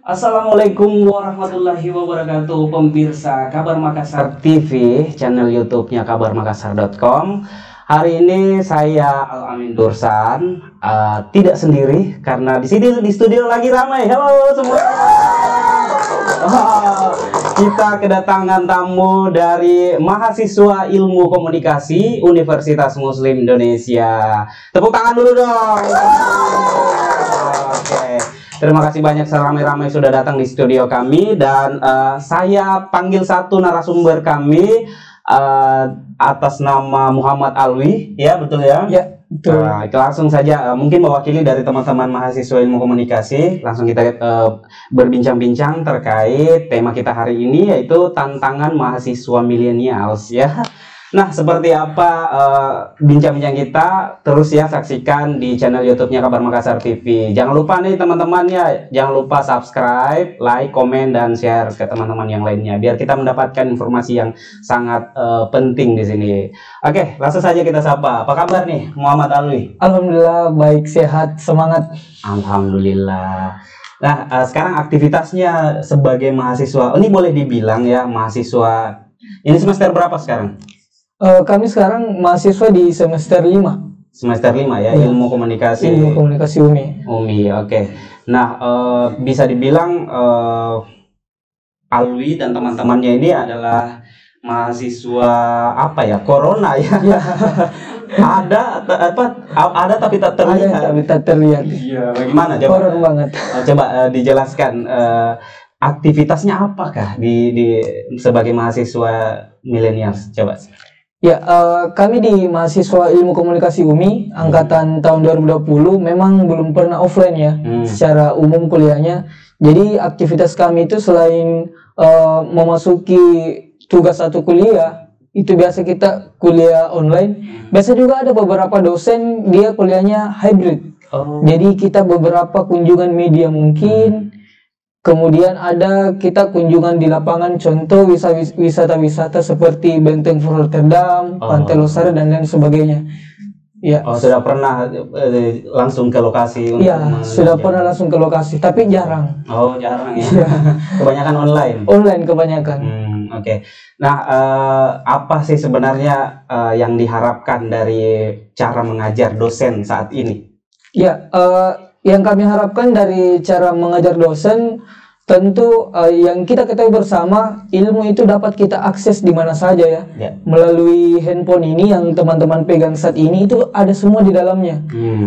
Assalamualaikum warahmatullahi wabarakatuh, pemirsa Kabar Makassar TV, channel YouTube-nya kabarmakassar.com. Hari ini saya Al-Amin Dursan, tidak sendiri karena di sini di studio lagi ramai. Halo semua. Kita kedatangan tamu dari mahasiswa Ilmu Komunikasi Universitas Muslim Indonesia. Tepuk tangan dulu dong. Oke. Terima kasih banyak seramai-ramai sudah datang di studio kami, dan saya panggil satu narasumber kami atas nama Muhammad Alwi, ya betul ya? Ya betul. Langsung saja mungkin mewakili dari teman-teman mahasiswa Ilmu Komunikasi, langsung kita berbincang-bincang terkait tema kita hari ini, yaitu tantangan mahasiswa milenials ya. Nah, seperti apa bincang-bincang kita, terus ya saksikan di channel YouTube-nya Kabar Makassar TV. Jangan lupa nih teman-teman ya, jangan lupa subscribe, like, komen, dan share ke teman-teman yang lainnya, biar kita mendapatkan informasi yang sangat penting di sini. Oke, langsung saja kita sapa. Apa kabar nih Muhammad Alwi? Alhamdulillah baik, sehat, semangat. Alhamdulillah. Nah, sekarang aktivitasnya sebagai mahasiswa, ini boleh dibilang ya mahasiswa, ini semester berapa sekarang? Kami sekarang mahasiswa di semester 5. Semester 5 ya, ya. Ilmu Komunikasi. Ilmu Komunikasi UMI. UMI, oke. Nah, bisa dibilang Alwi dan teman-temannya ini adalah mahasiswa apa ya? Corona ya. Ya. ada tapi tak terlihat. Ada tapi tak terlihat. Iya, bagaimana? Horor banget. Coba dijelaskan aktivitasnya apakah di sebagai mahasiswa milenials, coba. Ya, kami di mahasiswa Ilmu Komunikasi UMI angkatan tahun 2020 memang belum pernah offline ya, secara umum kuliahnya. Jadi aktivitas kami itu selain memasuki tugas satu kuliah, itu biasa kita kuliah online. Biasa juga ada beberapa dosen dia kuliahnya hybrid. Jadi kita beberapa kunjungan media mungkin. Kemudian ada kita kunjungan di lapangan, contoh wisata-wisata seperti Benteng Rotterdam, Pantai Losari, dan lain sebagainya. Ya. Sudah pernah langsung ke lokasi? Iya, sudah pernah langsung ke lokasi, tapi jarang. Jarang ya. Kebanyakan online? Online kebanyakan. Oke. Nah, apa sih sebenarnya yang diharapkan dari cara mengajar dosen saat ini? Ya, yang kami harapkan dari cara mengajar dosen, tentu yang kita ketahui bersama, ilmu itu dapat kita akses di mana saja ya. Melalui handphone ini yang teman-teman pegang saat ini, itu ada semua di dalamnya.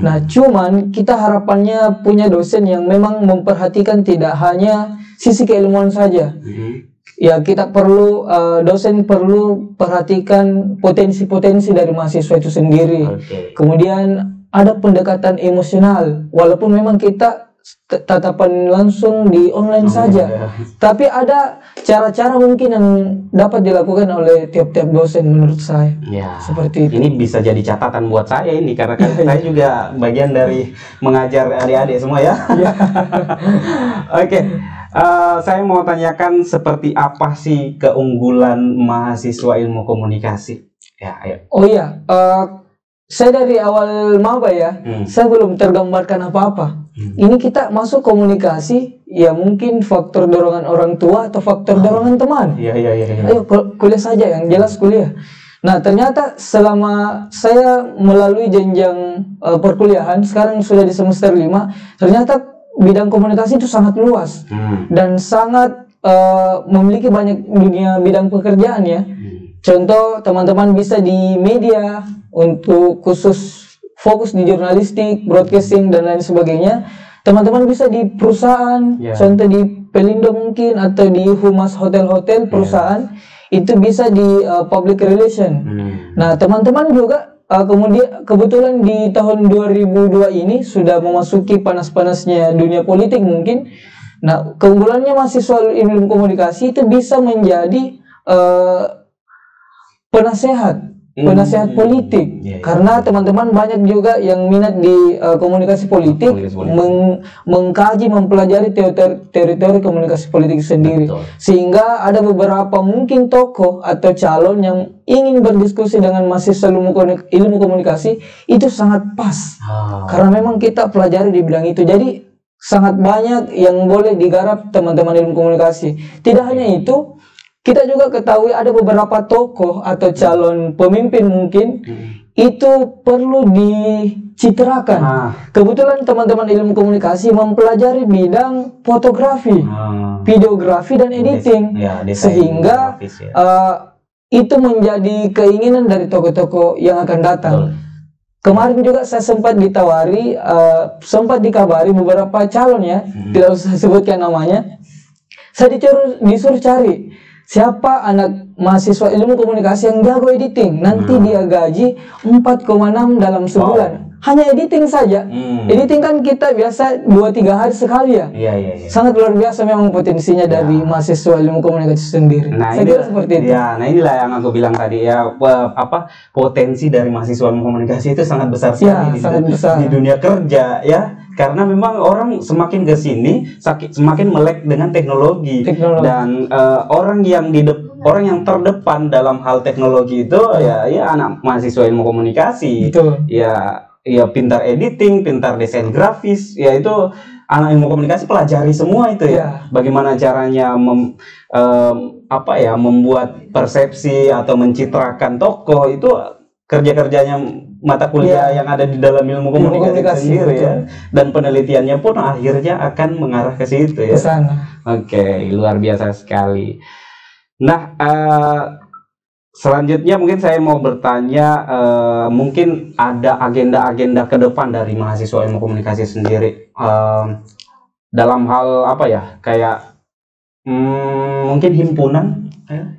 Nah, cuman kita harapannya punya dosen yang memang memperhatikan tidak hanya sisi keilmuan saja. Ya, kita perlu, dosen perlu perhatikan potensi-potensi dari mahasiswa itu sendiri. Kemudian ada pendekatan emosional, walaupun memang kita tatapan langsung di online saja, tapi ada cara-cara mungkin yang dapat dilakukan oleh tiap-tiap dosen menurut saya. Ya, seperti itu. Ini bisa jadi catatan buat saya ini, karena kan saya juga bagian dari mengajar adik-adik semua ya. Oke. Saya mau tanyakan seperti apa sih keunggulan mahasiswa Ilmu Komunikasi? Ya, ayo. Oh iya, saya dari awal maba ya, saya belum tergambarkan apa-apa. Ini kita masuk komunikasi, ya mungkin faktor dorongan orang tua atau faktor dorongan teman. Iya. Ayo kuliah saja, yang jelas kuliah. Nah, ternyata selama saya melalui jenjang perkuliahan, sekarang sudah di semester 5, ternyata bidang komunikasi itu sangat luas dan sangat memiliki banyak dunia bidang pekerjaan ya. Contoh, teman-teman bisa di media untuk khusus fokus di jurnalistik, broadcasting, dan lain sebagainya. Teman-teman bisa di perusahaan, contoh di Pelindo mungkin, atau di humas hotel-hotel perusahaan, itu bisa di public relation. Nah, teman-teman juga kebetulan di tahun 2002 ini sudah memasuki panas-panasnya dunia politik mungkin. Nah, keunggulannya mahasiswa Ilmu Komunikasi itu bisa menjadi penasehat politik, karena teman-teman banyak juga yang minat di komunikasi politik, mengkaji, mempelajari teori komunikasi politik sendiri. Sehingga ada beberapa mungkin tokoh atau calon yang ingin berdiskusi dengan mahasiswa ilmu komunikasi, itu sangat pas, karena memang kita pelajari di bidang itu. Jadi sangat banyak yang boleh digarap teman-teman ilmu komunikasi. Tidak hanya itu, kita juga ketahui ada beberapa tokoh atau calon pemimpin mungkin itu perlu dicitrakan. Kebetulan teman-teman ilmu komunikasi mempelajari bidang fotografi, videografi dan editing, sehingga itu menjadi keinginan dari tokoh-tokoh yang akan datang. Kemarin juga saya sempat ditawari, sempat dikabari beberapa calon ya, tidak usah sebutkan namanya. Saya disuruh cari siapa anak mahasiswa ilmu komunikasi yang jago editing. Nanti dia gaji 4,6 dalam sebulan. Hanya editing saja. Editing kan kita biasa 2-3 hari sekali ya. Sangat luar biasa memang potensinya dari mahasiswa ilmu komunikasi sendiri. Nah, saya kira seperti itu. Nah inilah yang aku bilang tadi ya, potensi dari mahasiswa ilmu komunikasi itu sangat besar sekali di dunia kerja ya. Karena memang orang semakin ke sini semakin melek dengan teknologi. Dan orang yang terdepan dalam hal teknologi itu ya anak mahasiswa ilmu komunikasi. Ya pintar editing, pintar desain grafis, ya itu anak ilmu komunikasi pelajari semua itu ya. Bagaimana caranya membuat persepsi atau mencitrakan tokoh, itu kerja-kerjanya mata kuliah yang ada di dalam ilmu komunikasi sendiri ya. Dan penelitiannya pun akhirnya akan mengarah ke situ ya. Oke, luar biasa sekali. Nah, selanjutnya mungkin saya mau bertanya, mungkin ada agenda-agenda ke depan dari mahasiswa ilmu komunikasi sendiri dalam hal apa ya, kayak mungkin himpunan,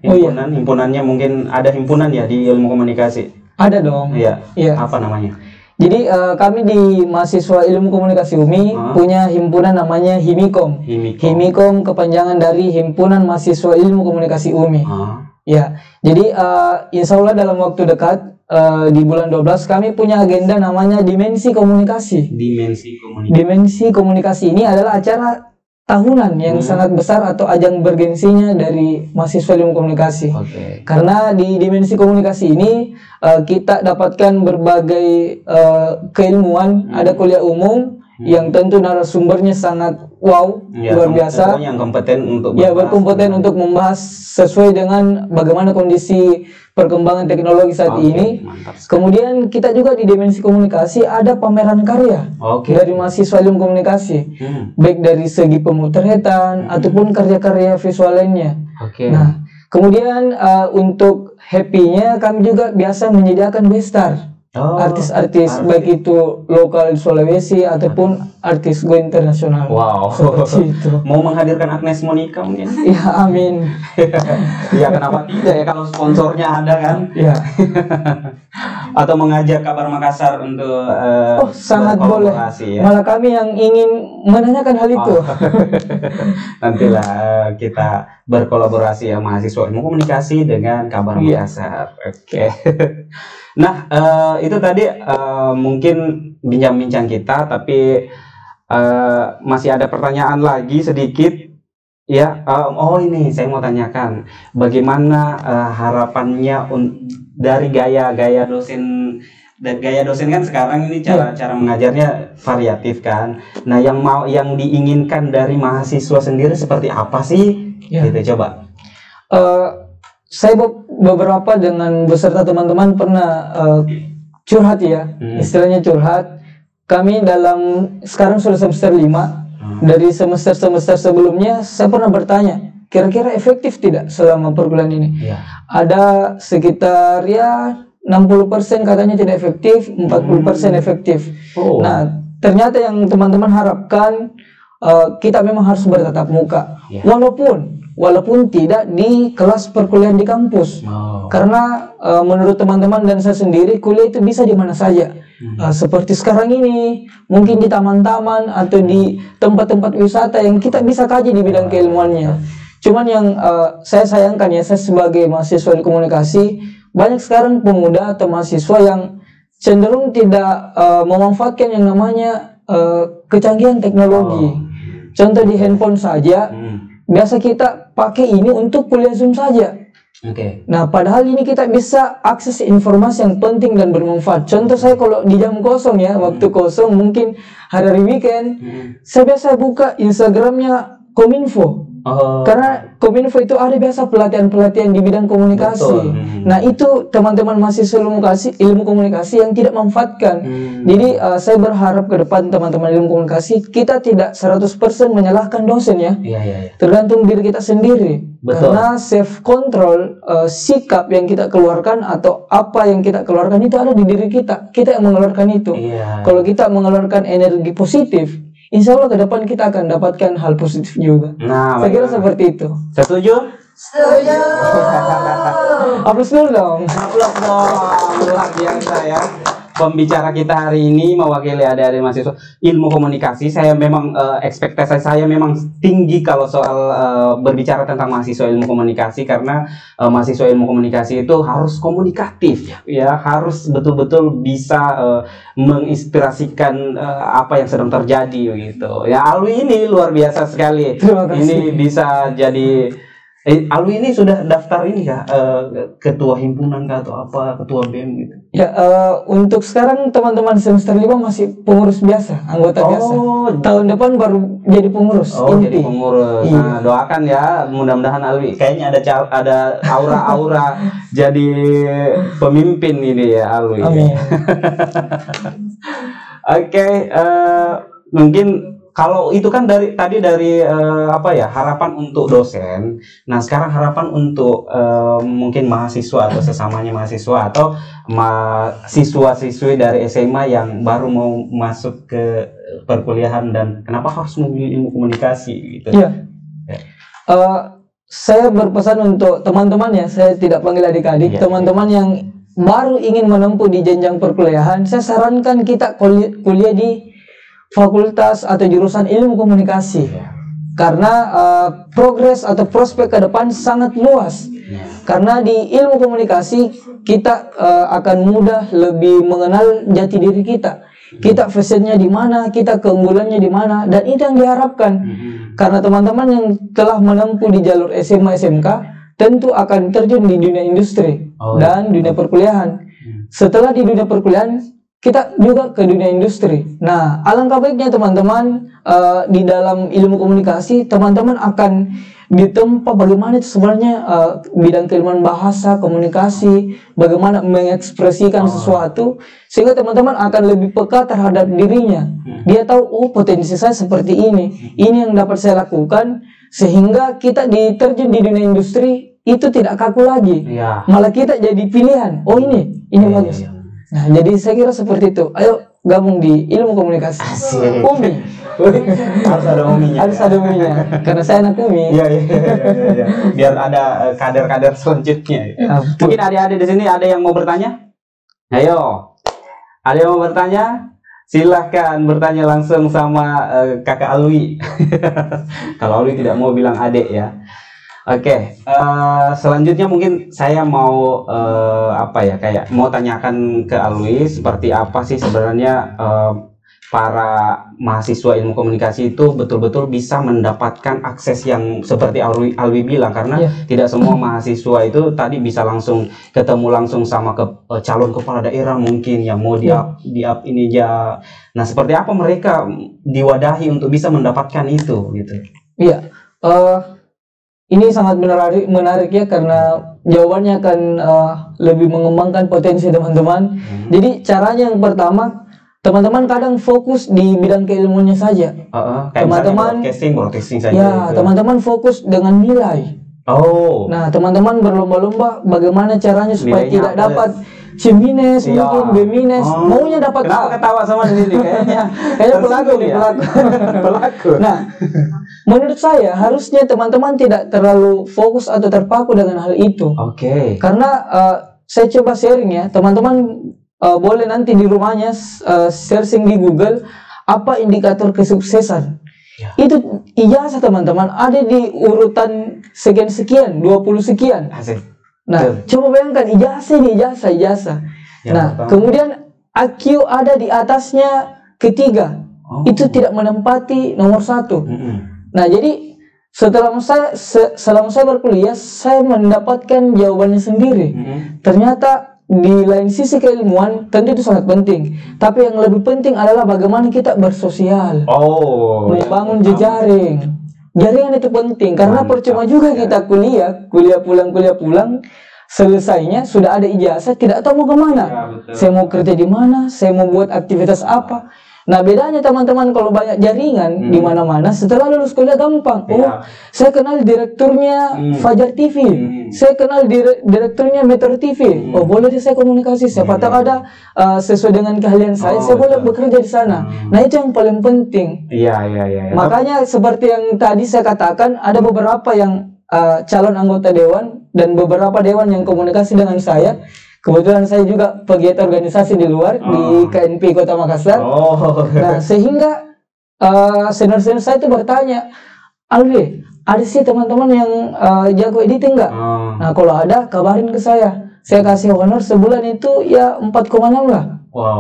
himpunannya mungkin ada himpunan ya di ilmu komunikasi. Ada dong. Iya. Apa namanya? Jadi kami di mahasiswa ilmu komunikasi UMI punya himpunan namanya Himikom. Himikom kepanjangan dari Himpunan Mahasiswa Ilmu Komunikasi UMI. Ya, jadi insya Allah dalam waktu dekat di bulan 12 kami punya agenda namanya Dimensi Komunikasi. Dimensi Komunikasi ini adalah acara tahunan yang sangat besar atau ajang bergensinya dari mahasiswa ilmu komunikasi. Karena di Dimensi Komunikasi ini kita dapatkan berbagai keilmuan, ada kuliah umum yang tentu narasumbernya sangat luar biasa, yang kompeten untuk berkompeten untuk membahas sesuai dengan bagaimana kondisi perkembangan teknologi saat ini. Kemudian kita juga di Dimensi Komunikasi ada pameran karya dari mahasiswa ilmu komunikasi, baik dari segi pemotretan ataupun karya-karya visual lainnya. Nah, kemudian untuk happy-nya kami juga biasa menyediakan bestar. Artis-artis baik itu lokal di Sulawesi ataupun artis go internasional. Seperti itu. Mau menghadirkan Agnes Monica mungkin? Ya, amin. Ya, kenapa tidak ya kalau sponsornya ada kan? Ya. Atau mengajak Kabar Makassar untuk sangat boleh. Ya. Malah kami yang ingin menanyakan hal itu. Nantilah kita berkolaborasi ya, mahasiswa ilmu komunikasi dengan Kabar Makassar. Nah, itu tadi mungkin bincang-bincang kita, tapi masih ada pertanyaan lagi sedikit ya. Ini saya mau tanyakan, bagaimana harapannya dari gaya dosen kan sekarang ini cara mengajarnya variatif kan. Nah, yang diinginkan dari mahasiswa sendiri seperti apa sih? Gitu, coba. Saya beberapa dengan beserta teman-teman pernah curhat ya, istilahnya curhat. Kami sekarang sudah semester 5, dari semester-semester sebelumnya saya pernah bertanya, kira-kira efektif tidak selama perkuliahan ini? Ada sekitar 60% katanya tidak efektif, 40% efektif. Nah, ternyata yang teman-teman harapkan kita memang harus bertatap muka, walaupun tidak di kelas perkuliahan di kampus. Karena menurut teman-teman dan saya sendiri, kuliah itu bisa di mana saja. Seperti sekarang ini, mungkin di taman-taman atau di tempat-tempat wisata yang kita bisa kaji di bidang keilmuannya. Cuman yang saya sayangkan ya, saya sebagai mahasiswa di komunikasi, banyak sekarang pemuda atau mahasiswa yang cenderung tidak memanfaatkan yang namanya kecanggihan teknologi. Contoh di handphone saja, biasa kita pakai ini untuk kuliah Zoom saja. Oke. Nah, padahal ini kita bisa akses informasi yang penting dan bermanfaat. Contoh saya kalau di jam kosong ya, waktu kosong mungkin hari weekend, saya biasa buka Instagramnya Kominfo. Karena Kominfo itu ada biasa pelatihan-pelatihan di bidang komunikasi. Nah, itu teman-teman mahasiswa ilmu komunikasi yang tidak memanfaatkan. Jadi saya berharap ke depan teman-teman ilmu komunikasi kita tidak 100% menyalahkan dosen ya. Tergantung diri kita sendiri. Betul. Karena self control sikap yang kita keluarkan atau apa yang kita keluarkan itu ada di diri kita. Kita yang mengeluarkan itu. Kalau kita mengeluarkan energi positif, insya Allah ke depan kita akan dapatkan hal positif juga. Nah, saya kira seperti itu. Setuju? Setuju. Aplaus dulu dong. Aplaus dong. Luar biasa ya. Pembicara kita hari ini mewakili adik-adik mahasiswa ilmu komunikasi. Saya memang ekspektasi saya memang tinggi kalau soal berbicara tentang mahasiswa ilmu komunikasi, karena mahasiswa ilmu komunikasi itu harus komunikatif ya, harus betul-betul bisa menginspirasikan apa yang sedang terjadi gitu. Ya, Alwi ini luar biasa sekali. Ini bisa jadi Alwi ini sudah daftar ini ya, ketua himpunan kah atau apa, ketua BEM gitu? Ya, untuk sekarang teman-teman semester 5 masih pengurus biasa, anggota biasa. Tahun depan baru jadi pengurus. Jadi pengurus. Nah, doakan ya, mudah-mudahan Alwi kayaknya ada aura-aura jadi pemimpin ini ya Alwi. Amin. Oke, mungkin kalau itu kan dari harapan untuk dosen. Nah, sekarang harapan untuk mungkin mahasiswa atau sesamanya mahasiswa atau siswa-siswi dari SMA yang baru mau masuk ke perkuliahan dan kenapa harus memilih ilmu komunikasi gitu. Iya. Saya berpesan untuk teman-teman ya, saya tidak panggil adik-adik, teman-teman yang baru ingin menempuh di jenjang perkuliahan, saya sarankan kita kuliah di fakultas atau jurusan ilmu komunikasi. Karena progres atau prospek ke depan sangat luas. Karena di ilmu komunikasi kita akan mudah lebih mengenal jati diri kita. Kita fashionnya di mana, kita keunggulannya di mana, dan itu yang diharapkan. Karena teman-teman yang telah menempuh di jalur SMA SMK tentu akan terjun di dunia industri dan dunia perkuliahan. Setelah di dunia perkuliahan, kita juga ke dunia industri. Nah, alangkah baiknya teman-teman di dalam ilmu komunikasi, teman-teman akan ditempa bagaimana itu sebenarnya bidang keilmuan bahasa, komunikasi, bagaimana mengekspresikan sesuatu, sehingga teman-teman akan lebih peka terhadap dirinya. Dia tahu, oh potensi saya seperti ini yang dapat saya lakukan, sehingga kita diterjun di dunia industri itu tidak kaku lagi, malah kita jadi pilihan. Oh ini bagus. Nah, jadi saya kira seperti itu. Ayo gabung di ilmu komunikasi. Umi. Harus ada uminya. Harus ada uminya. Karena saya anak umi. Iya. Biar ada kader-kader selanjutnya. Mungkin adik-adik di sini ada yang mau bertanya? Ayo. Ada yang mau bertanya? Silahkan bertanya langsung sama kakak Alwi. Kalau Alwi tidak mau bilang adik ya. Oke, selanjutnya mungkin saya mau kayak mau tanyakan ke Alwi seperti apa sih sebenarnya para mahasiswa ilmu komunikasi itu betul-betul bisa mendapatkan akses yang seperti Alwi bilang, karena tidak semua mahasiswa itu tadi bisa langsung ketemu langsung sama calon kepala daerah mungkin yang mau di up ini aja. Nah, seperti apa mereka diwadahi untuk bisa mendapatkan itu gitu? Iya. Ini sangat menarik ya, karena jawabannya akan lebih mengembangkan potensi teman-teman. Jadi caranya yang pertama, teman-teman kadang fokus di bidang keilmuannya saja. Teman-teman broadcasting saja. Ya, teman-teman fokus dengan nilai. Nah, teman-teman berlomba-lomba bagaimana caranya supaya nilainya tidak dapat C-, mungkin B-, maunya dapat A. Kenapa ketawa sama ini? Kayaknya pelaku nih, pelaku. Nah, menurut saya harusnya teman-teman tidak terlalu fokus atau terpaku dengan hal itu. Karena saya coba sharing ya, teman-teman boleh nanti di rumahnya searching di Google apa indikator kesuksesan. Itu ijazah teman-teman ada di urutan sekian, 20 sekian. Nah, coba bayangkan ijazah. Nah, kemudian IQ ada di atasnya ketiga. Itu tidak menempati nomor 1. Nah, jadi selama saya berkuliah, saya mendapatkan jawabannya sendiri. Ternyata di lain sisi keilmuan tentu itu sangat penting, tapi yang lebih penting adalah bagaimana kita bersosial, membangun jejaring. Jaringan itu penting, karena percuma juga kita kuliah pulang, selesainya sudah ada ijazah, tidak tahu mau kemana. Saya mau kerja di mana, saya mau buat aktivitas apa. Nah, bedanya teman-teman kalau banyak jaringan di mana-mana, setelah lulus kuliah gampang. Saya kenal direkturnya Fajar TV, saya kenal direkturnya Metro TV. Boleh deh saya komunikasi, siapa tahu ada sesuai dengan keahlian saya boleh bekerja di sana. Nah, itu yang paling penting. Makanya seperti yang tadi saya katakan, ada beberapa yang calon anggota dewan dan beberapa dewan yang komunikasi dengan saya. Kebetulan saya juga pegiat organisasi di luar di KNP Kota Makassar. Nah, sehingga senior-senior saya itu bertanya, Alwi, ada sih teman-teman yang jago editing nggak? Nah, kalau ada kabarin ke saya. Saya kasih honor sebulan itu ya 4,6 lah.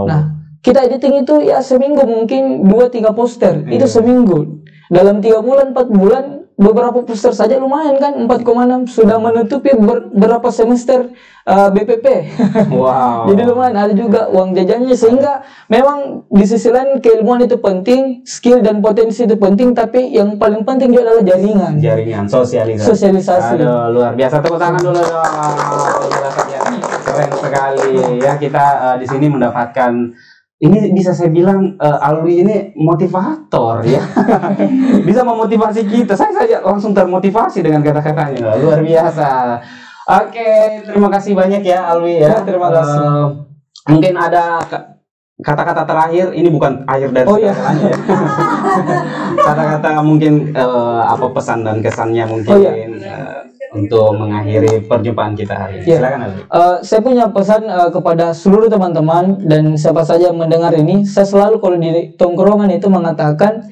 Nah, kita editing itu ya seminggu mungkin 2-3 poster. Itu seminggu. Dalam 3 bulan, 4 bulan, beberapa poster saja lumayan kan, 4,6 sudah menutupi berapa semester BPP. Jadi lumayan, ada juga uang jajannya. Sehingga memang di sisi lain keilmuan itu penting, skill dan potensi itu penting, tapi yang paling penting juga adalah jaringan, sosialisasi. Aduh, luar biasa, tepuk tangan dulu dong. Keren sekali ya, kita di sini mendapatkan, ini bisa saya bilang Alwi ini motivator ya. Bisa memotivasi kita. Saya saja langsung termotivasi dengan kata-katanya. Luar biasa. Oke, terima kasih banyak ya Alwi ya. Terima kasih. Mungkin ada kata-kata terakhir, ini bukan akhir dari segalanya ya. Kata-kata mungkin apa pesan dan kesannya mungkin untuk mengakhiri perjumpaan kita hari ini. Silakan Alwi. Saya punya pesan kepada seluruh teman-teman dan siapa saja yang mendengar ini. Saya selalu kalau di tongkrongan itu mengatakan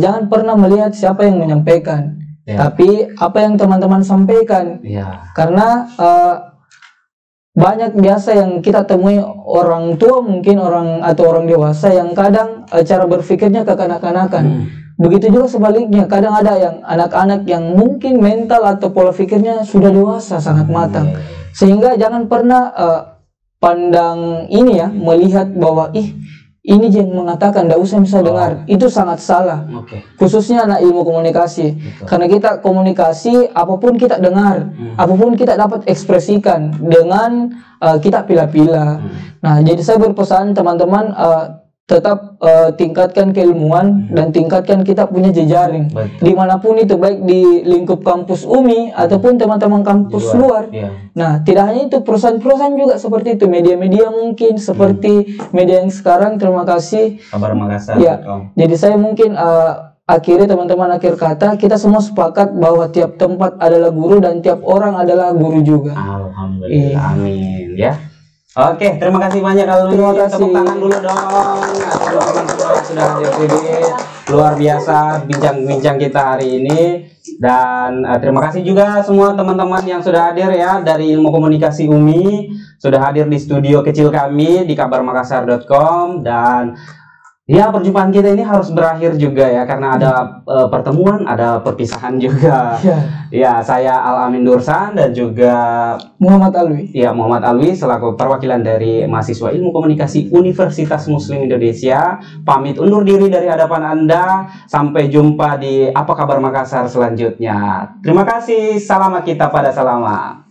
jangan pernah melihat siapa yang menyampaikan, tapi apa yang teman-teman sampaikan. Karena banyak biasa yang kita temui orang tua mungkin atau orang dewasa yang kadang cara berpikirnya kekanak-kanakan. Begitu juga sebaliknya, kadang ada yang anak-anak yang mungkin mental atau pola pikirnya sudah dewasa, sangat matang. Sehingga jangan pernah pandang ini ya, melihat bahwa ini yang mengatakan, tidak usah bisa dengar. Itu sangat salah. Khususnya anak ilmu komunikasi. Karena kita komunikasi, apapun kita dengar, apapun kita dapat ekspresikan dengan kita pilih-pilih. Nah, jadi saya berpesan teman-teman, tetap tingkatkan keilmuan dan tingkatkan kita punya jejaring dimanapun itu, baik di lingkup kampus UMI ataupun teman-teman kampus luar. Nah, tidak hanya itu, perusahaan-perusahaan juga seperti itu, media-media mungkin seperti media yang sekarang. Terima kasih Kabar Makassar. Jadi saya mungkin akhirnya teman-teman, akhir kata kita semua sepakat bahwa tiap tempat adalah guru dan tiap orang adalah guru juga. Alhamdulillah. Amin ya. Oke, terima kasih banyak Alwi. Terima kasih. Tepuk tangan dulu dong. Teman-teman semua sudah hadir di sini. Luar biasa bincang-bincang kita hari ini. Dan terima kasih juga semua teman-teman yang sudah hadir ya dari Ilmu Komunikasi UMI, sudah hadir di studio kecil kami di kabarmakassar.com. Dan ya, perjumpaan kita ini harus berakhir juga ya, karena ada pertemuan, ada perpisahan juga. Ya, saya Al-Amin Dursan dan juga Muhammad Alwi. Ya, Muhammad Alwi selaku perwakilan dari mahasiswa Ilmu Komunikasi Universitas Muslim Indonesia pamit undur diri dari hadapan Anda. Sampai jumpa di Apa Kabar Makassar selanjutnya. Terima kasih. Salam kita pada salama.